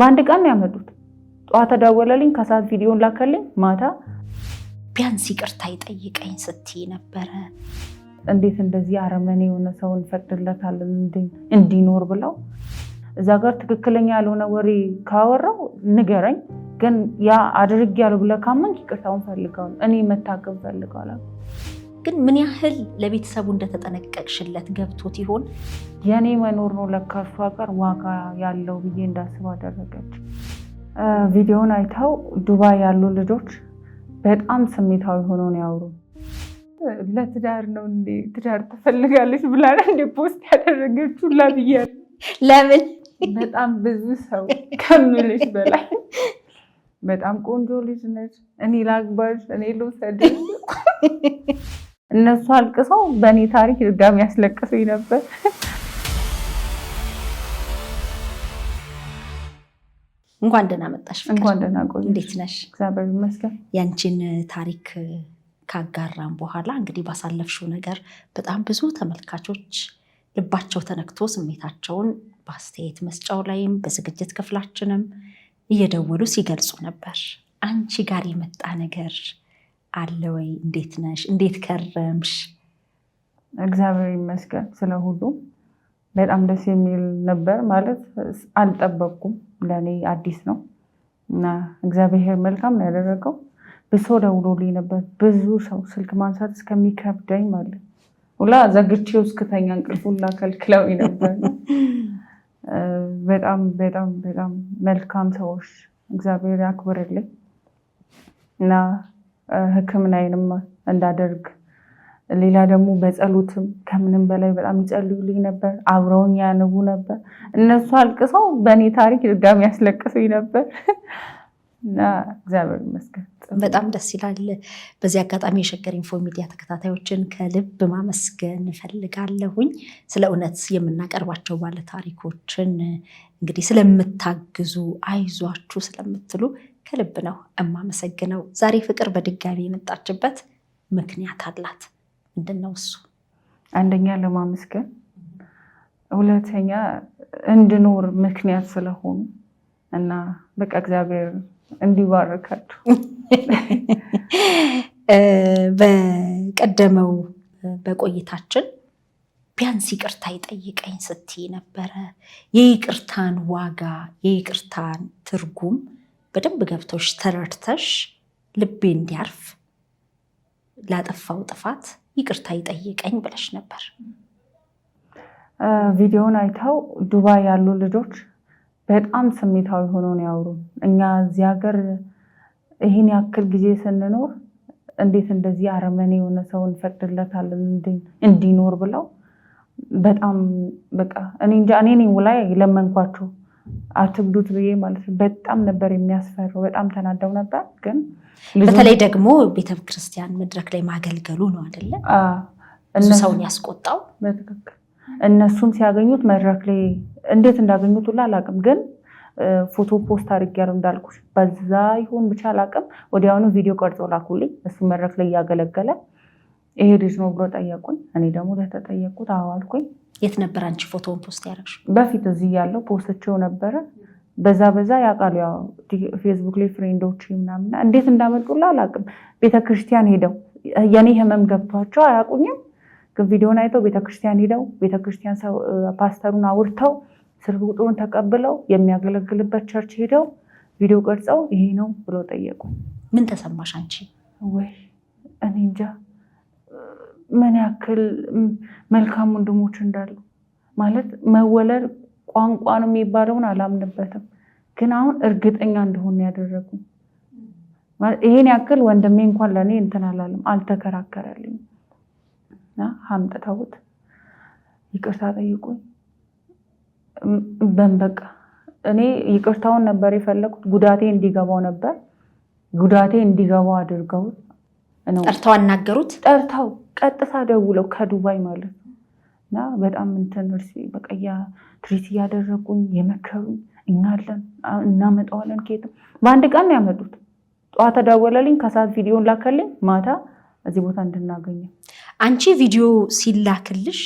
በአንድ ቀን ያመጡት ጧት ተደወለልኝ ከሰዓት ቪዲዮን ላከልኝ ማታ ቢያንስ ይቅርታ ይጠይቀኝ ስትይ ነበር እንዴት እንደዚህ አረመኔ የሆነ ሰውን ፈቅድለታል እንዲኖር ብለው እዛ ጋር ትክክለኛ ያልሆነ ወሬ ካወራው ንገረኝ ግን ያ አድርግ ያለው ብለካመን ይቅርታውን ፈልጋው እኔ መታቀብ ፈልጋለሁ ግን ምን ያህል ለቤተሰቡ እንደተጠነቀቅሽለት ገብቶት ይሆን የኔ መኖር ነው ለካርሷ ጋር ዋጋ ያለው ብዬ እንዳስብ አደረገች ቪዲዮን አይተው ዱባይ ያሉ ልጆች በጣም ስሜታዊ ሆነው ነው ያወሩ ለትዳር ነው እንዴ ትዳር ትፈልጋለች ብላ እንደ ፖስት ያደረገችው ለብያ ለምን በጣም ብዙ ሰው ከምልሽ በላይ በጣም ቆንጆ ልጅ ነች እኔ ላግባሽ እኔ ልውሰድሽ እነሱ አልቅሰው በእኔ ታሪክ ድጋሚ ያስለቅሱኝ ነበር እንኳን ደህና መጣሽ እንኳን ደህና ቆይ እንዴት ነሽ እግዚአብሔር ይመስገን ያንቺን ታሪክ ካጋራም በኋላ እንግዲህ ባሳለፍሽው ነገር በጣም ብዙ ተመልካቾች ልባቸው ተነክቶ ስሜታቸውን በአስተያየት መስጫው ላይም በዝግጅት ክፍላችንም እየደወሉ ሲገልጹ ነበር አንቺ ጋር የመጣ ነገር አለ ወይ እንዴት ነሽ እንዴት ከረምሽ እግዚአብሔር ይመስገን ስለሁሉ በጣም ደስ የሚል ነበር ማለት አልጠበቅኩም ለኔ አዲስ ነው እና እግዚአብሔር መልካም ነው ያደረገው ብዙ ደውሎልኝ ነበር ብዙ ሰው ስልክ ማንሳት እስከሚከብደኝ ማለት ሁላ ዘግቼው እስከተኛ እንቅልፉላ ከልክለው ነበር በጣም በጣም በጣም መልካም ሰዎች እግዚአብሔር ያክብርልኝ እና ህክምናዬንም እንዳደርግ ሌላ ደግሞ በጸሎትም ከምንም በላይ በጣም ይጸልዩልኝ ነበር አብረውኝ ያነቡ ነበር እነሱ አልቅሰው በእኔ ታሪክ ድጋሚ ያስለቅሱኝ ነበር እና እግዚአብሔር ይመስገን በጣም ደስ ይላል በዚህ አጋጣሚ የሸገር ኢንፎ ሚዲያ ተከታታዮችን ከልብ ማመስገን ፈልጋለሁኝ ስለ እውነት የምናቀርባቸው ባለ ታሪኮችን እንግዲህ ስለምታግዙ አይዟችሁ ስለምትሉ ከልብ ነው እማመሰግነው ዛሬ ፍቅር በድጋሚ የመጣችበት ምክንያት አላት ምንድነው እሱ አንደኛ ለማመስገን ሁለተኛ እንድኖር ምክንያት ስለሆኑ እና በቃ እግዚአብሔር እንዲባርካችሁ በቀደመው በቆይታችን ቢያንስ ይቅርታ ይጠይቀኝ ስትይ ነበር የይቅርታን ዋጋ የይቅርታን ትርጉም በደንብ ገብቶሽ ተረድተሽ ልቤ እንዲያርፍ ላጠፋው ጥፋት ይቅርታ ይጠይቀኝ ብለሽ ነበር ቪዲዮን አይተው ዱባይ ያሉ ልጆች በጣም ስሜታዊ ሆነው ነው ያወሩ እኛ እዚህ ሀገር ይሄን ያክል ጊዜ ስንኖር እንዴት እንደዚህ አረመኔ የሆነ ሰውን ፈቅድለታል እንዲኖር ብለው በጣም በቃ እኔ እንጃ እኔ ነኝ ላይ ለመንኳቸው አትግዱት ብዬ ማለት በጣም ነበር የሚያስፈራው በጣም ተናደው ነበር ግን በተለይ ደግሞ ቤተክርስቲያን መድረክ ላይ ማገልገሉ ነው አይደለ እሱ ሰውን ያስቆጣው በትክክል እነሱም ሲያገኙት መድረክ ላይ እንዴት እንዳገኙት ሁላ አላቅም ግን ፎቶ ፖስት አድርጌያለሁ እንዳልኩሽ በዛ ይሁን ብቻ አላቅም ወዲያውኑ ቪዲዮ ቀርጾ ላኩልኝ እሱ መድረክ ላይ ያገለገለ ይሄ ልጅ ነው ብሎ ጠየቁኝ እኔ ደግሞ ለተጠየቁት አዋልኩኝ የት ነበር አንቺ ፎቶውን ፖስት ያደረግሽ በፊት እዚህ ያለው ፖስትቸው ነበር በዛ ያቃሉ ያው ፌስቡክ ላይ ፍሬንዶች ምናምን እንዴት እንዳመጡላ አላቅም ቤተክርስቲያን ሄደው የኔ ህመም ገብቷቸው አያቁኝም ግን ቪዲዮን አይተው ቤተክርስቲያን ሄደው ቤተክርስቲያን ፓስተሩን አውርተው ስልክ ቁጥሩን ተቀብለው የሚያገለግልበት ቸርች ሄደው ቪዲዮ ቀርጸው ይሄ ነው ብሎ ጠየቁ ምን ተሰማሽ አንቺ ወይ እኔ እንጃ ምን ያክል መልካም ወንድሞች እንዳሉ ማለት መወለድ ቋንቋ ነው የሚባለውን አላምንበትም ግን አሁን እርግጠኛ እንደሆነ ያደረጉ ማለት ይሄን ያክል ወንድሜ እንኳን ለኔ እንትን አላለም አልተከራከረልኝ እና ሀምጥተውት ይቅርታ ጠይቁኝ በቃ እኔ ይቅርታውን ነበር የፈለኩት ጉዳቴ እንዲገባው ነበር ጉዳቴ እንዲገባው አድርገው ነው ጠርተው አናገሩት ጠርተው ቀጥታ ደውለው ከዱባይ ማለት እና በጣም እንትን በቀያ ትሪት ያደረጉኝ የመከሩኝ እኛለን እናመጣዋለን ከየትም በአንድ ቀን ነው ያመጡት ጧት ተደወለልኝ ከሰዓት ቪዲዮን ላከልኝ ማታ እዚህ ቦታ እንድናገኘ አንቺ ቪዲዮ ሲላክልሽ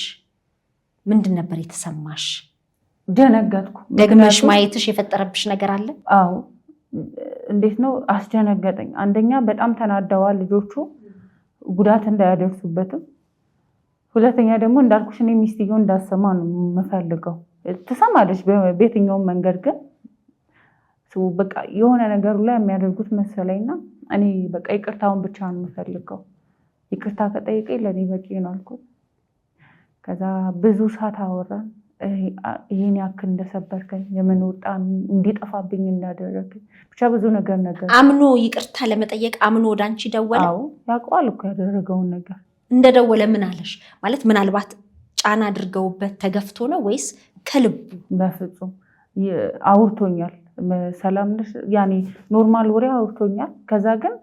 ምንድን ነበር የተሰማሽ ደነገጥኩ። ደግመሽ ማየትሽ የፈጠረብሽ ነገር አለ? አዎ እንዴት ነው አስደነገጠኝ። አንደኛ በጣም ተናደዋል ልጆቹ ጉዳት እንዳያደርሱበትም፣ ሁለተኛ ደግሞ እንዳልኩሽ እኔ ሚስትየው እንዳሰማ ነው የምፈልገው። ትሰማለች በየትኛውም መንገድ፣ ግን በቃ የሆነ ነገሩ ላይ የሚያደርጉት መሰለኝና እኔ በቃ ይቅርታውን ብቻ ነው የምፈልገው። ይቅርታ ከጠየቀኝ ለኔ በቂ ነው አልኩት። ከዛ ብዙ ሰዓት አወራን። ይሄን ያክል እንደሰበርከኝ የምን ወጣ እንዲጠፋብኝ እንዳደረግኝ ብቻ ብዙ ነገር አምኖ ይቅርታ ለመጠየቅ አምኖ ወደ አንቺ ደወለ? አዎ ያውቀዋል እኮ ያደረገውን ነገር። እንደደወለ ምን አለሽ? ማለት ምናልባት ጫና አድርገውበት ተገፍቶ ነው ወይስ ከልቡ? በፍጹም አውርቶኛል። ሰላም ነሽ ያኔ ኖርማል ወሬ አውርቶኛል። ከዛ ግን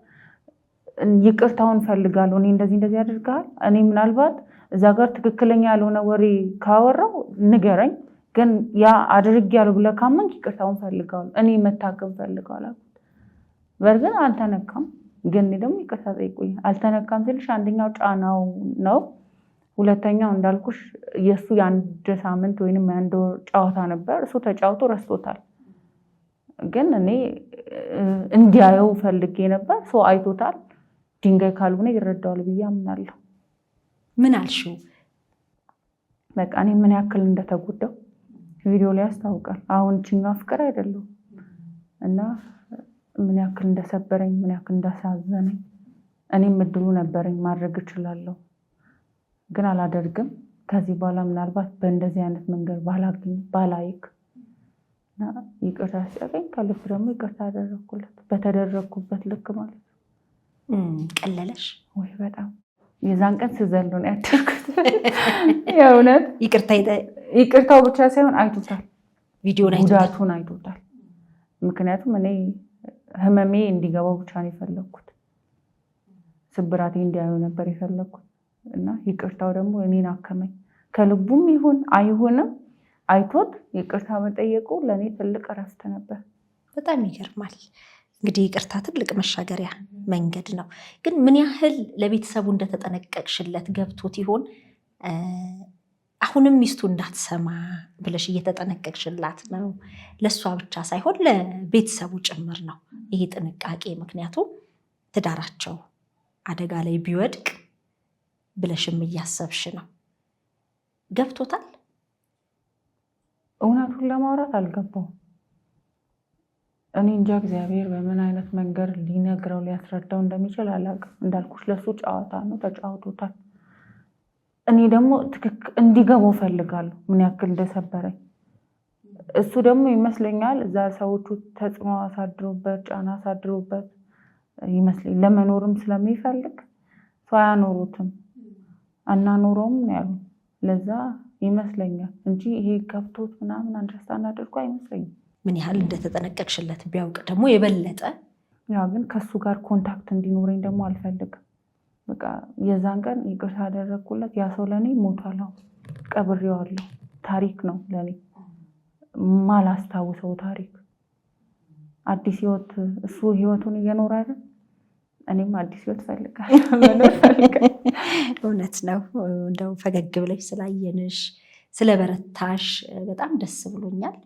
ይቅርታውን ፈልጋለሁ እኔ እንደዚህ ያደርጋል። እኔ ምናልባት እዛ ጋር ትክክለኛ ያልሆነ ወሬ ካወራው ንገረኝ፣ ግን ያ አድርጌያለሁ ብለህ ካመንክ ይቅርታውን ፈልጋለሁ እኔ መታከም ፈልጋለሁ። በርግጥ አልተነካም፣ ግን ደግሞ ይቅርታ ጠይቁኝ። አልተነካም ስልሽ አንደኛው ጫናው ነው፣ ሁለተኛው እንዳልኩሽ የሱ የአንድ ሳምንት ወይንም የአንድ ወር ጨዋታ ነበር። እሱ ተጫውቶ ረስቶታል። ግን እኔ እንዲያየው ፈልጌ ነበር። ሰው አይቶታል። ድንጋይ ካልሆነ ይረዳዋል ብዬ አምናለሁ። ምን አልሽው? በቃ እኔ ምን ያክል እንደተጎዳው ቪዲዮ ላይ ያስታውቃል። አሁን ችኛ ፍቅር አይደለም እና ምን ያክል እንደሰበረኝ ምን ያክል እንዳሳዘነኝ እኔም እድሉ ነበረኝ ማድረግ እችላለሁ፣ ግን አላደርግም። ከዚህ በኋላ ምናልባት በእንደዚህ አይነት መንገድ ባላይክ እና ይቅርታ ሲያገኝ ከልብ ደግሞ ይቅርታ አደረኩለት፣ በተደረግኩበት ልክ ማለት ነው። ቀለለሽ ወይ? በጣም የዛን ቀን ስዘሉ ነው ያደርኩት። የእውነት ይቅርታው ብቻ ሳይሆን አይቶታል፣ ጉዳቱን አይቶታል። ምክንያቱም እኔ ህመሜ እንዲገባው ብቻ ነው የፈለግኩት፣ ስብራቴ እንዲያዩ ነበር የፈለግኩት እና ይቅርታው ደግሞ እኔን አከመኝ። ከልቡም ይሁን አይሁንም አይቶት ይቅርታ መጠየቁ ለእኔ ትልቅ እረፍት ነበር። በጣም ይገርማል። እንግዲህ ይቅርታ ትልቅ መሻገሪያ መንገድ ነው። ግን ምን ያህል ለቤተሰቡ እንደተጠነቀቅሽለት ገብቶት ይሆን? አሁንም ሚስቱ እንዳትሰማ ብለሽ እየተጠነቀቅሽላት ነው? ለእሷ ብቻ ሳይሆን ለቤተሰቡ ጭምር ነው ይሄ ጥንቃቄ። ምክንያቱም ትዳራቸው አደጋ ላይ ቢወድቅ ብለሽም እያሰብሽ ነው። ገብቶታል? እውነቱን ለማውራት አልገባውም። እኔ እንጃ እግዚአብሔር በምን አይነት መንገድ ሊነግረው ሊያስረዳው እንደሚችል አላውቅም። እንዳልኩሽ ለሱ ጨዋታ ነው፣ ተጫውቶታል። እኔ ደግሞ እንዲገባው ፈልጋለሁ ምን ያክል እንደሰበረኝ። እሱ ደግሞ ይመስለኛል እዛ ሰዎቹ ተጽዕኖ አሳድሮበት ጫና አሳድሮበት ይመስለኝ ለመኖርም ስለሚፈልግ ሰው አያኖሩትም አናኖረውም ነው ያሉ። ለዛ ይመስለኛል እንጂ ይሄ ገብቶት ምናምን አንደርስታንድ አድርጎ አይመስለኝም። ምን ያህል እንደተጠነቀቅሽለት ቢያውቅ ደግሞ የበለጠ ያው ግን ከሱ ጋር ኮንታክት እንዲኖረኝ ደግሞ አልፈልግም። በቃ የዛን ቀን ይቅርታ አደረግኩለት። ያ ሰው ለኔ ሞቷል፣ ቀብሬዋለሁ። ታሪክ ነው ለኔ ማላስታውሰው ታሪክ። አዲስ ህይወት እሱ ህይወቱን እየኖረ አይደል? እኔም አዲስ ህይወት ፈልጋለሁ። እውነት ነው። እንደው ፈገግ ብለሽ ስላየንሽ ስለበረታሽ በጣም ደስ ብሎኛል።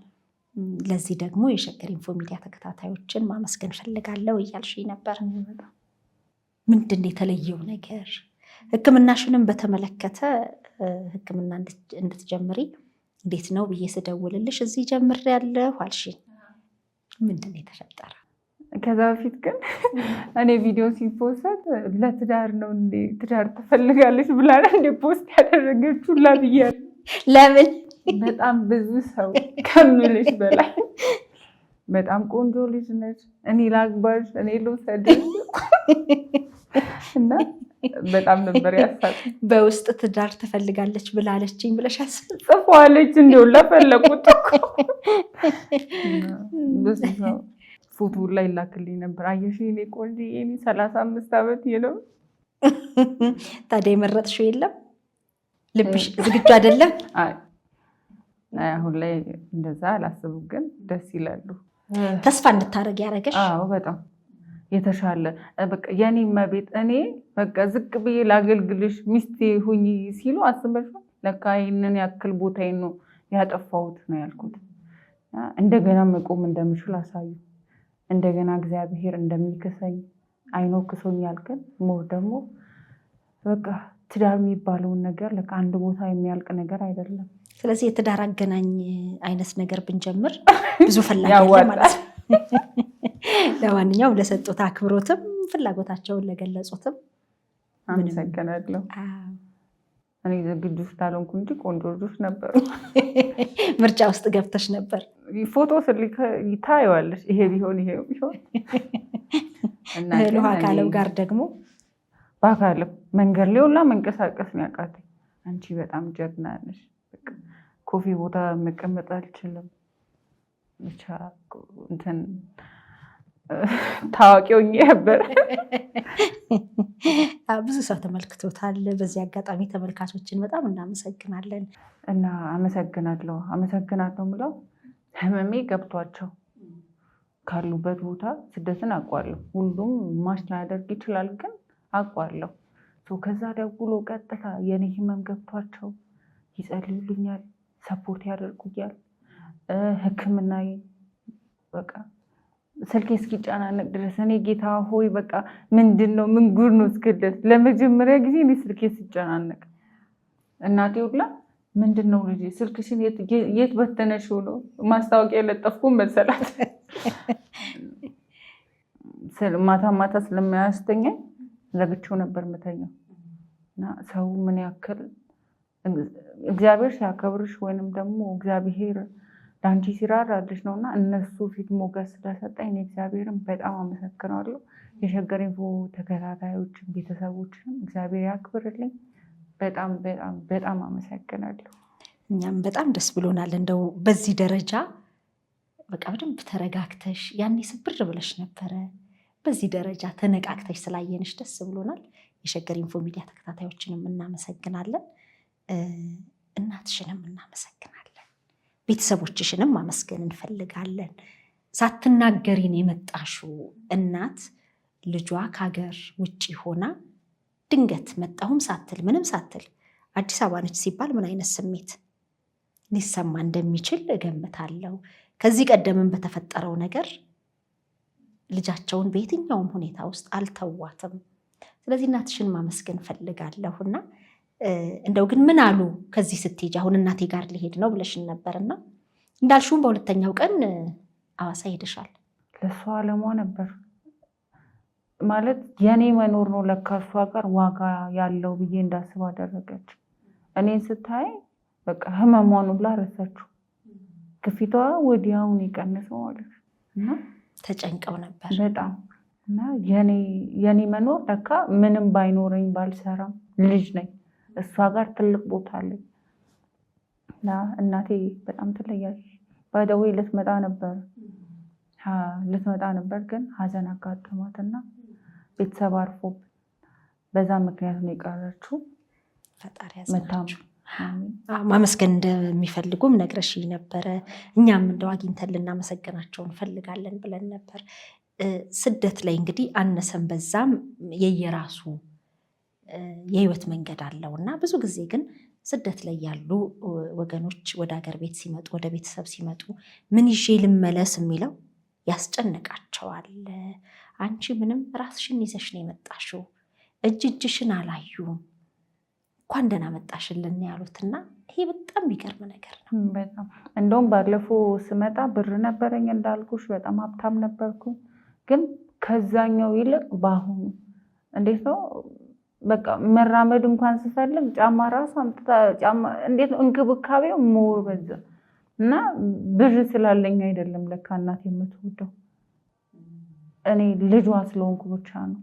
ለዚህ ደግሞ የሸገር ኢንፎ ሚዲያ ተከታታዮችን ማመስገን ፈልጋለሁ እያልሽ ነበር። ምንድን ነው የተለየው ነገር? ሕክምናሽንም በተመለከተ ሕክምና እንድትጀምሪ እንዴት ነው ብዬ ስደውልልሽ እዚህ ጀምሬያለሁ አልሽኝ። ምንድን ነው የተፈጠረ? ከዛ በፊት ግን እኔ ቪዲዮ ሲፖስት ለትዳር ነው እንዴ ትዳር ትፈልጋለች ብላ እንደ ፖስት ያደረገችው ላብያል። ለምን? በጣም ብዙ ሰው ከምልሽ በላይ በጣም ቆንጆ ልጅ ነች፣ እኔ ላግባሽ፣ እኔ ልውሰድሽ እና በጣም ነበር ያሳቅ። በውስጥ ትዳር ትፈልጋለች ብላለችኝ ብለሽ ጽፏለች። እንዲሁ ለፈለቁት እኮ ብዙ ሰው ፎቶ ላይ ላክልኝ ነበር። አየሽ እኔ ቆንጆ እኔ 35 ዓመት ነው። ታዲያ የመረጥሽው የለም? ልብሽ ዝግጁ አይደለም? አሁን ላይ እንደዛ አላስብም፣ ግን ደስ ይላሉ። ተስፋ እንድታረግ ያደረገሽ? አዎ በጣም የተሻለ በቃ የኔ መቤት እኔ በቃ ዝቅ ብዬ ላገልግልሽ ሚስቴ ሁኚ ሲሉ አስበሽ ለካ ይሄንን ያክል ቦታዬን ነው ያጠፋሁት ነው ያልኩት። እንደገና መቆም እንደምችል አሳዩ። እንደገና እግዚአብሔር እንደሚከሰኝ አይኖ ክሶኛል፣ ግን ሞር ደግሞ በቃ ትዳር የሚባለውን ነገር ለካ አንድ ቦታ የሚያልቅ ነገር አይደለም። ስለዚህ የትዳር አገናኝ አይነት ነገር ብንጀምር ብዙ ፈላጊ ያለ ማለት ነው። ለማንኛውም ለሰጡት አክብሮትም ፍላጎታቸውን ለገለጹትም አመሰግናለሁ። እኔ ዝግጁ ስላልሆንኩ እንጂ ቆንጆ ልጆች ነበሩ። ምርጫ ውስጥ ገብተሽ ነበር። ፎቶ ስልክ ታየዋለሽ፣ ይሄ ቢሆን ይሄ ቢሆን እና ካለው ጋር ደግሞ ባካለው መንገድ ላይ ሁላ መንቀሳቀስ ነው ያቃተኝ። አንቺ በጣም ጀግና ነሽ። ኮፊ ቦታ መቀመጥ አልችልም። ብቻ እንትን ታዋቂው ነበር። ብዙ ሰው ተመልክቶታል። በዚህ አጋጣሚ ተመልካቾችን በጣም እናመሰግናለን። እና አመሰግናለሁ ምለው ህመሜ ገብቷቸው ካሉበት ቦታ ስደትን አውቃለሁ። ሁሉም ማሽ ላያደርግ ይችላል፣ ግን አውቃለሁ። ከዛ ደውሎ ቀጥታ የኔ ህመም ገብቷቸው ይጸልዩልኛል፣ ሰፖርት ያደርጉኛል። ህክምና በቃ ስልኬ እስኪጨናነቅ ድረስ እኔ ጌታ ሆይ በቃ ምንድነው ምን ጉድ ነው እስክደስ ለመጀመሪያ ጊዜ እኔ ስልኬ ሲጨናነቅ እናቴ ሁላ ምንድነው ልጅ ስልክሽን የት በተነሽው ነው ማስታወቂያ የለጠፍኩ መሰላት። ማታ ስለማያስተኛኝ ዘግቼው ነበር የምተኛው። እና ሰው ምን ያክል እግዚአብሔር ሲያከብርሽ ወይንም ደግሞ እግዚአብሔር ዳንቺ ሲራራልሽ ነውና እነሱ ፊት ሞገስ ስለሰጠኝ እግዚአብሔርን በጣም አመሰግናለሁ። የሸገር ኢንፎ ተከታታዮችን ቤተሰቦችንም እግዚአብሔር ያክብርልኝ። በጣም በጣም በጣም አመሰግናለሁ። እኛም በጣም ደስ ብሎናል። እንደው በዚህ ደረጃ በቃ በደንብ ተረጋግተሽ ያኔ ስብር ብለሽ ነበረ። በዚህ ደረጃ ተነቃቅተሽ ስላየንሽ ደስ ብሎናል። የሸገር ኢንፎ ሚዲያ ተከታታዮችንም እናመሰግናለን። እናትሽንም እናመሰግናለን። ቤተሰቦችሽንም ማመስገን እንፈልጋለን። ሳትናገሪን የመጣሽው እናት ልጇ ከሀገር ውጭ ሆና ድንገት መጣሁም ሳትል ምንም ሳትል አዲስ አበባ ነች ሲባል ምን አይነት ስሜት ሊሰማ እንደሚችል እገምታለሁ። ከዚህ ቀደምም በተፈጠረው ነገር ልጃቸውን በየትኛውም ሁኔታ ውስጥ አልተዋትም። ስለዚህ እናትሽን ማመስገን ፈልጋለሁና እንደው ግን ምን አሉ ከዚህ ስትሄጂ? አሁን እናቴ ጋር ሊሄድ ነው ብለሽን ነበርና እንዳልሽውም በሁለተኛው ቀን አዋሳ ሄደሻል። ለሷ አለሟ ነበር ማለት የኔ መኖር ነው ለካ እሷ ጋር ዋጋ ያለው ብዬ እንዳስብ አደረገች። እኔን ስታይ በቃ ህመሟን ሁላ ረሳችሁ። ግፊቷ ወዲያውን የቀነሰው ማለት እና ተጨንቀው ነበር በጣም። እና የኔ መኖር ለካ ምንም ባይኖረኝ ባልሰራም ልጅ ነኝ እሷ ጋር ትልቅ ቦታ አለኝ። እና እናቴ በጣም ትለያለች። ባይደዌ ልትመጣ ነበር ግን ሀዘን አጋጠማትና ቤተሰብ አርፎብን በዛ ምክንያት ነው የቀረችው። ፈጣሪ ያጽናችሁ። ማመስገን እንደሚፈልጉም ነግረሽኝ ነበረ። እኛም እንደው አግኝተን ልናመሰግናቸው እንፈልጋለን ብለን ነበር። ስደት ላይ እንግዲህ አነሰም በዛም የየራሱ የህይወት መንገድ አለው እና ብዙ ጊዜ ግን ስደት ላይ ያሉ ወገኖች ወደ ሀገር ቤት ሲመጡ ወደ ቤተሰብ ሲመጡ ምን ይዤ ልመለስ የሚለው ያስጨንቃቸዋል። አንቺ ምንም ራስሽን ይዘሽ ነው የመጣሽው፣ እጅሽን አላዩም፣ እንኳን ደህና መጣሽልን ያሉትና ይሄ በጣም የሚገርም ነገር ነው። በጣም እንደውም ባለፈው ስመጣ ብር ነበረኝ እንዳልኩሽ በጣም ሀብታም ነበርኩ። ግን ከዛኛው ይልቅ በአሁኑ እንዴት ነው በቃ መራመድ እንኳን ስፈልግ ጫማ ራሱ አምጥታ ጫማ እንዴት ነው እንክብካቤው ሞር በዛ። እና ብር ስላለኝ አይደለም ለካ እናት የምትወደው እኔ ልጇ ስለሆንኩ ብቻ ነው።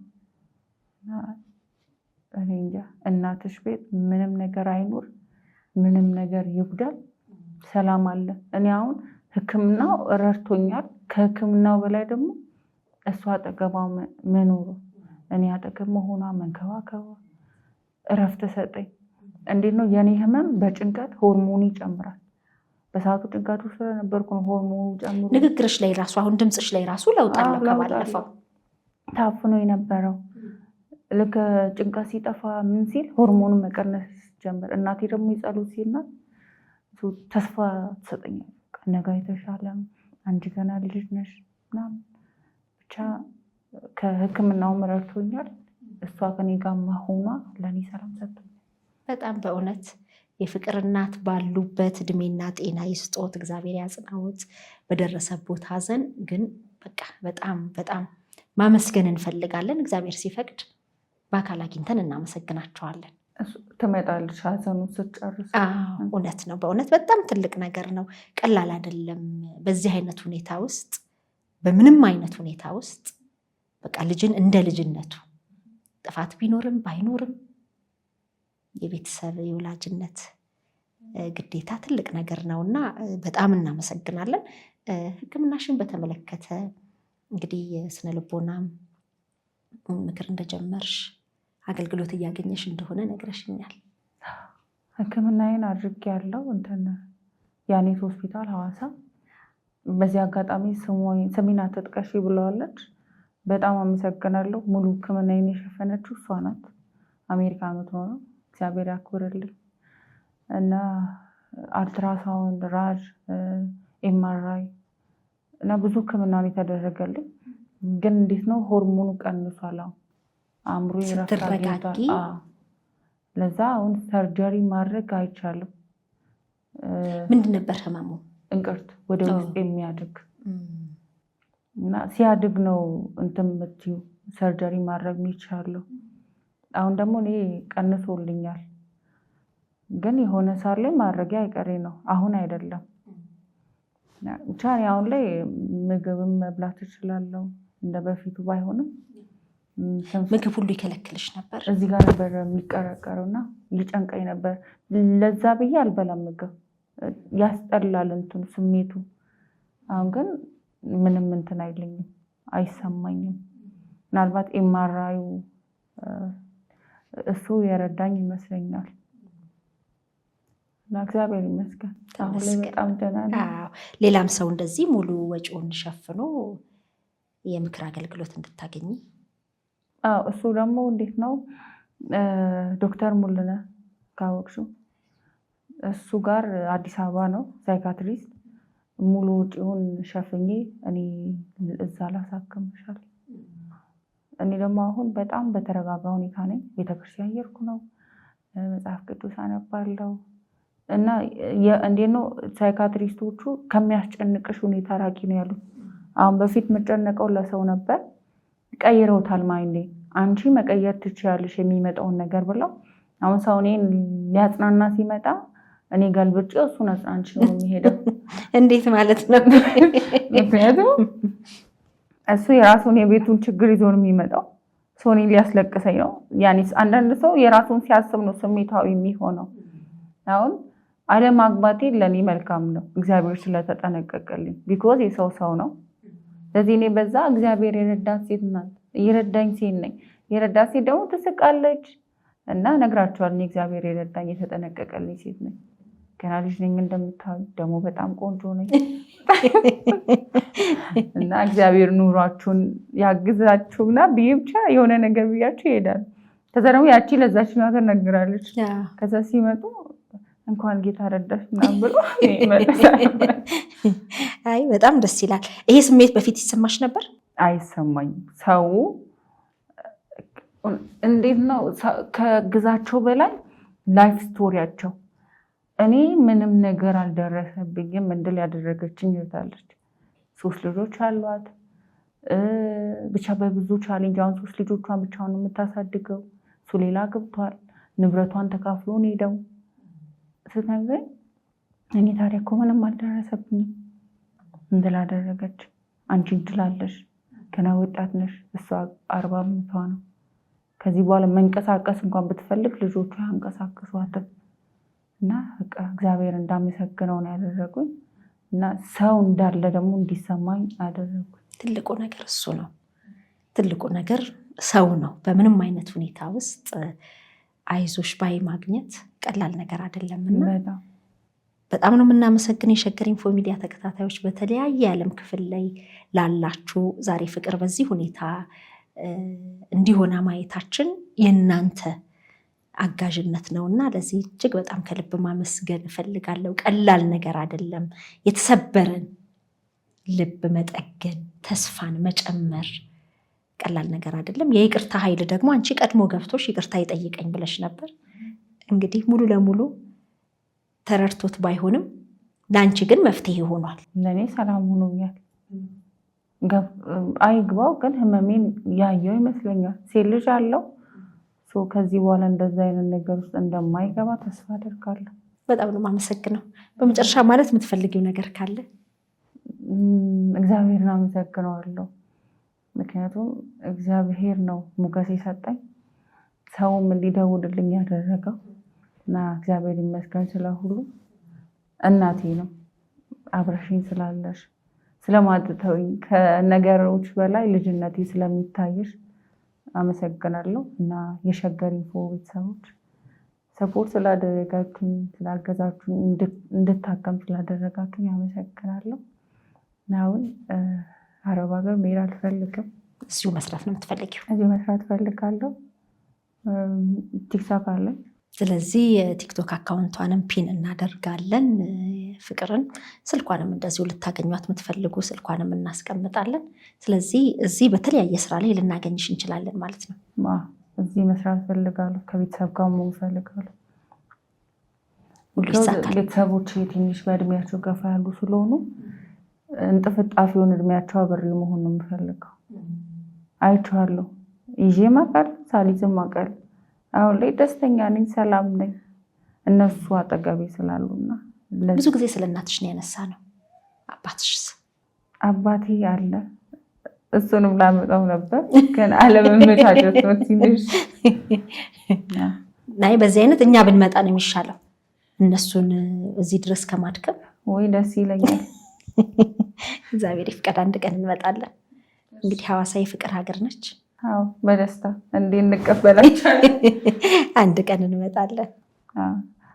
እኔ እንጃ እናትሽ ቤት ምንም ነገር አይኖር ምንም ነገር ይጉዳል፣ ሰላም አለ። እኔ አሁን ህክምናው ረድቶኛል። ከህክምናው በላይ ደግሞ እሷ አጠገባው መኖሩ እኔ አጠገብ መሆኗ መንከባከቧ እረፍት ሰጠኝ። እንዴት ነው የኔ ህመም በጭንቀት ሆርሞን ይጨምራል። በሰዓቱ ጭንቀቱ ስለነበርኩ ነው ሆርሞኑ ጨምሮ። ንግግርሽ ላይ ራሱ አሁን ድምፅሽ ላይ ራሱ ለውጥ አለው ከባለፈው። ታፍኖ የነበረው ልክ ጭንቀት ሲጠፋ ምን ሲል ሆርሞኑ መቀነስ ጀመር። እናቴ ደግሞ ይጸሉት ሲልና ተስፋ ትሰጠኛለች። ነገ የተሻለም አንቺ ገና ልጅ ነሽ ምናምን ብቻ ከሕክምናው ረድቶኛል። እሷ ከኔ ጋር መሆኗ ለእኔ ሰላም ሰጥቶኛል። በጣም በእውነት የፍቅር እናት ባሉበት እድሜና ጤና ይስጦት፣ እግዚአብሔር ያጽናዎት። በደረሰቦት ሀዘን ግን በቃ በጣም በጣም ማመስገን እንፈልጋለን። እግዚአብሔር ሲፈቅድ በአካል አግኝተን እናመሰግናቸዋለን። ትመጣለች ሀዘኑ ስትጨርስ። እውነት ነው። በእውነት በጣም ትልቅ ነገር ነው። ቀላል አይደለም። በዚህ አይነት ሁኔታ ውስጥ በምንም አይነት ሁኔታ ውስጥ በቃ ልጅን እንደ ልጅነቱ ጥፋት ቢኖርም ባይኖርም የቤተሰብ የወላጅነት ግዴታ ትልቅ ነገር ነው እና በጣም እናመሰግናለን። ሕክምናሽን በተመለከተ እንግዲህ የስነ ልቦናም ምክር እንደጀመርሽ አገልግሎት እያገኘሽ እንደሆነ ነግረሽኛል። ሕክምናዬን አድርጌያለሁ ያኔት ሆስፒታል ሐዋሳ። በዚህ አጋጣሚ ስሜን አትጥቀሺ ብለዋለች። በጣም አመሰግናለሁ። ሙሉ ሕክምናዬን የሸፈነችው እሷ ናት። አሜሪካ የምትኖረው እግዚአብሔር ያክብርልኝ እና አልትራሳውንድ፣ ራጅ፣ ኤምአርአይ እና ብዙ ሕክምናን የተደረገልኝ ግን እንዴት ነው ሆርሞኑ ቀንሷል። አእምሮ ስትረጋጊ ለዛ አሁን ሰርጀሪ ማድረግ አይቻልም። ምንድን ነበር ህመሙ? እንቅርት ወደ ውስጥ የሚያድግ እና ሲያድግ ነው የምትይው ሰርጀሪ ማድረግ የሚቻለው። አሁን ደግሞ እኔ ቀንሶልኛል፣ ግን የሆነ ሳር ላይ ማድረጊያ አይቀሬ ነው። አሁን አይደለም ብቻ አሁን ላይ ምግብም መብላት እችላለሁ እንደ በፊቱ ባይሆንም። ምግብ ሁሉ ይከለክልሽ ነበር? እዚህ ጋር ነበር የሚቀረቀረው እና ይጨንቀኝ ነበር። ለዛ ብዬ አልበላም ምግብ፣ ያስጠላል ስሜቱ። አሁን ግን ምንም አይለኝም፣ አይሰማኝም። ምናልባት ኤምአርአዩ እሱ የረዳኝ ይመስለኛል እና እግዚአብሔር ይመስገን አሁን ላይ በጣም ደህና ነኝ። ሌላም ሰው እንደዚህ ሙሉ ወጪውን ሸፍኖ የምክር አገልግሎት እንድታገኝ? እሱ ደግሞ እንዴት ነው ዶክተር ሙሉነህ ካወቅሽው እሱ ጋር አዲስ አበባ ነው ሳይካትሪስት። ሙሉ ወጪውን ሸፍኜ እኔ እዛ ላሳክምሻል። እኔ ደግሞ አሁን በጣም በተረጋጋ ሁኔታ ነኝ። ቤተክርስቲያን እየሄድኩ ነው፣ መጽሐፍ ቅዱስ አነባለሁ እና እንዴት ነው ሳይካትሪስቶቹ ከሚያስጨንቅሽ ሁኔታ ራቂ ነው ያሉት። አሁን በፊት የምጨነቀው ለሰው ነበር፣ ቀይረውታል ማይንዴ። አንቺ መቀየር ትችያለሽ የሚመጣውን ነገር ብለው አሁን ሰው እኔን ሊያጽናና ሲመጣ እኔ ገልብጬ እሱን አጽናንቺ ነው የሚሄደው። እንዴት ማለት ነው? ምክንያቱም እሱ የራሱን የቤቱን ችግር ይዞ ነው የሚመጣው። እኔ ሊያስለቅሰኝ ነው። ያኔስ አንዳንድ ሰው የራሱን ሲያስብ ነው ስሜታዊ የሚሆነው። አሁን አለማግባቴ ለእኔ መልካም ነው፣ እግዚአብሔር ስለተጠነቀቀልኝ። ቢኮዝ የሰው ሰው ነው። ስለዚህ እኔ በዛ እግዚአብሔር የረዳት ሴት ናት፣ የረዳኝ ሴት ነኝ። የረዳት ሴት ደግሞ ትስቃለች እና ነግራቸዋል። እኔ እግዚአብሔር የረዳኝ የተጠነቀቀልኝ ሴት ነኝ። ገና ልጅ ነኝ እንደምታዩ፣ ደግሞ በጣም ቆንጆ ነኝ እና እግዚአብሔር ኑሯችሁን ያግዛችሁና ብዬ ብቻ የሆነ ነገር ብያችሁ ይሄዳል። ከዛ ደግሞ ያቺ ለዛች ተነግራለች። ከዛ ሲመጡ እንኳን ጌታ ረዳሽ ምናምን ብሎ ይመለሳል። አይ በጣም ደስ ይላል። ይሄ ስሜት በፊት ይሰማሽ ነበር? አይሰማኝም። ሰው እንዴት ነው ከግዛቸው በላይ ላይፍ ስቶሪያቸው። እኔ ምንም ነገር አልደረሰብኝም እንድል ያደረገችኝ ይወታለች። 3 ልጆች አሏት። ብቻ በብዙ ቻሌንጅ አሁን 3 ልጆቿን ብቻውን የምታሳድገው፣ እሱ ሌላ ገብቷል። ንብረቷን ተካፍሎን ሄደው ስትነግረኝ እኔ ታዲያ እኮ ምንም አልደረሰብኝም እንድል አደረገች። አንቺ እንድላለሽ ገና ወጣት ነሽ፣ እሷ 40 ዓመቷ ነው። ከዚህ በኋላ መንቀሳቀስ እንኳን ብትፈልግ ልጆቿ ያንቀሳቅሷትም እና በቃ እግዚአብሔር እንዳመሰግነው ነው ያደረጉኝ እና ሰው እንዳለ ደግሞ እንዲሰማኝ አደረጉኝ። ትልቁ ነገር እሱ ነው። ትልቁ ነገር ሰው ነው። በምንም አይነት ሁኔታ ውስጥ አይዞሽ ባይ ማግኘት ቀላል ነገር አይደለምና በጣም ነው የምናመሰግን። የሸገር ኢንፎ ሚዲያ ተከታታዮች በተለያየ የዓለም ክፍል ላይ ላላችሁ ዛሬ ፍቅር በዚህ ሁኔታ እንዲሆና ማየታችን የእናንተ አጋዥነት ነውና ለዚህ እጅግ በጣም ከልብ ማመስገን እፈልጋለሁ። ቀላል ነገር አይደለም። የተሰበረን ልብ መጠገን፣ ተስፋን መጨመር ቀላል ነገር አይደለም። የይቅርታ ኃይል ደግሞ አንቺ ቀድሞ ገብቶሽ ይቅርታ ይጠይቀኝ ብለሽ ነበር። እንግዲህ ሙሉ ለሙሉ ተረድቶት ባይሆንም ለአንቺ ግን መፍትሄ ሆኗል። ለእኔ ሰላም ሆኖኛል። አይግባው ግን ህመሜን ያየው ይመስለኛል። ሴት ልጅ አለው። ከዚህ በኋላ እንደዛ አይነት ነገር ውስጥ እንደማይገባ ተስፋ አደርጋለሁ። በጣም ነው የማመሰግነው። በመጨረሻ ማለት የምትፈልጊው ነገር ካለ? እግዚአብሔርን አመሰግነዋለሁ። ምክንያቱም እግዚአብሔር ነው ሞገስ የሰጠኝ፣ ሰውም እንዲደውልልኝ ያደረገው እና እግዚአብሔር ይመስገን ስለሁሉ። እናቴ ነው አብረሽኝ ስላለሽ ስለማጥተውኝ ከነገሮች በላይ ልጅነቴ ስለሚታይሽ አመሰግናለሁ። እና የሸገር ኢንፎ ቤተሰቦች ሰፖርት ስላደረጋችሁኝ፣ ስላገዛችሁኝ፣ እንድታከም ስላደረጋችሁኝ አመሰግናለሁ። አሁን አረብ ሀገር መሄድ አልፈልግም። እዚሁ መስራት ነው የምትፈልጊው? እዚሁ መስራት ፈልጋለሁ። ቲክቶክ አለኝ። ስለዚህ የቲክቶክ አካውንቷንም ፒን እናደርጋለን። ፍቅርን ስልኳንም እንደዚሁ ልታገኟት የምትፈልጉ ስልኳንም እናስቀምጣለን። ስለዚህ እዚህ በተለያየ ስራ ላይ ልናገኝሽ እንችላለን ማለት ነው። እዚህ መስራት ፈልጋለሁ። ከቤተሰብ ጋር መሆን ፈልጋለሁ። ቤተሰቦች ትንሽ በእድሜያቸው ገፋ ያሉ ስለሆኑ እንጥፍጣፊውን እድሜያቸው አብሬ መሆን ነው የምፈልገው። አይቼዋለሁ። ይዤ ማቀል ሳሊዝም ማቀል አሁን ላይ ደስተኛ ነኝ፣ ሰላም ነኝ እነሱ አጠገቤ ስላሉና። ብዙ ጊዜ ስለ እናትሽ ነው ያነሳ ነው። አባትሽስ? አባቴ አለ፣ እሱንም ላመጣው ነበር ግን አለመመቻቸት ነው ትንሽ። ናይ በዚህ አይነት እኛ ብንመጣ ነው የሚሻለው እነሱን እዚህ ድረስ ከማድከም። ወይ ደስ ይለኛል። እግዚአብሔር ይፍቀድ፣ አንድ ቀን እንመጣለን። እንግዲህ ሐዋሳ የፍቅር ሀገር ነች። አዎ በደስታ እንዴ እንቀበላቸዋለን። አንድ ቀን እንመጣለን።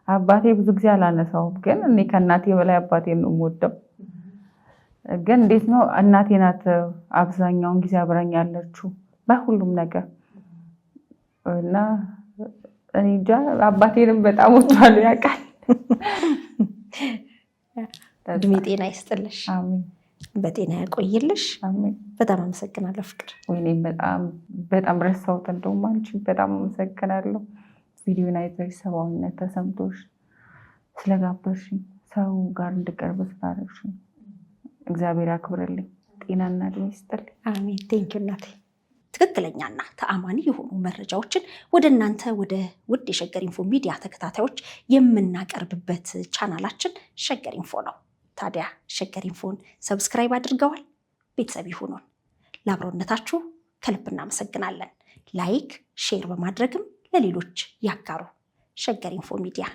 አባቴ ብዙ ጊዜ አላነሳውም፣ ግን እኔ ከእናቴ በላይ አባቴን ነው የምወደው። ግን እንዴት ነው እናቴ ናት አብዛኛውን ጊዜ አብራኝ ያለችው በሁሉም ነገር እና እኔ እንጃ አባቴንም በጣም ወጥቷል ያውቃል። እድሜ ጤና ይስጥልሽ። አሜን። በጤና ያቆይልሽ። አሜን። በጣም አመሰግናለሁ ፍቅር። ወይኔ በጣም ረሳሁት። እንደውም አንቺ በጣም አመሰግናለሁ። ቪዲዮን አይተሽ ሰብአዊነት ተሰምቶሽ ስለጋበዝሽኝ፣ ሰው ጋር እንድቀርብ ስላደረግሽኝ እግዚአብሔር ያክብርልኝ። ጤናና እድሜ ይስጥልኝ። አሜን። ቴንኪው እናቴ። ትክክለኛና ተአማኒ የሆኑ መረጃዎችን ወደ እናንተ ወደ ውድ የሸገር ኢንፎ ሚዲያ ተከታታዮች የምናቀርብበት ቻናላችን ሸገር ኢንፎ ነው። ታዲያ ሸገር ኢንፎን ሰብስክራይብ አድርገዋል? ቤተሰብ ይሁኑን። ለአብሮነታችሁ ከልብ እናመሰግናለን። ላይክ፣ ሼር በማድረግም ለሌሎች ያጋሩ። ሸገር ኢንፎ ሚዲያ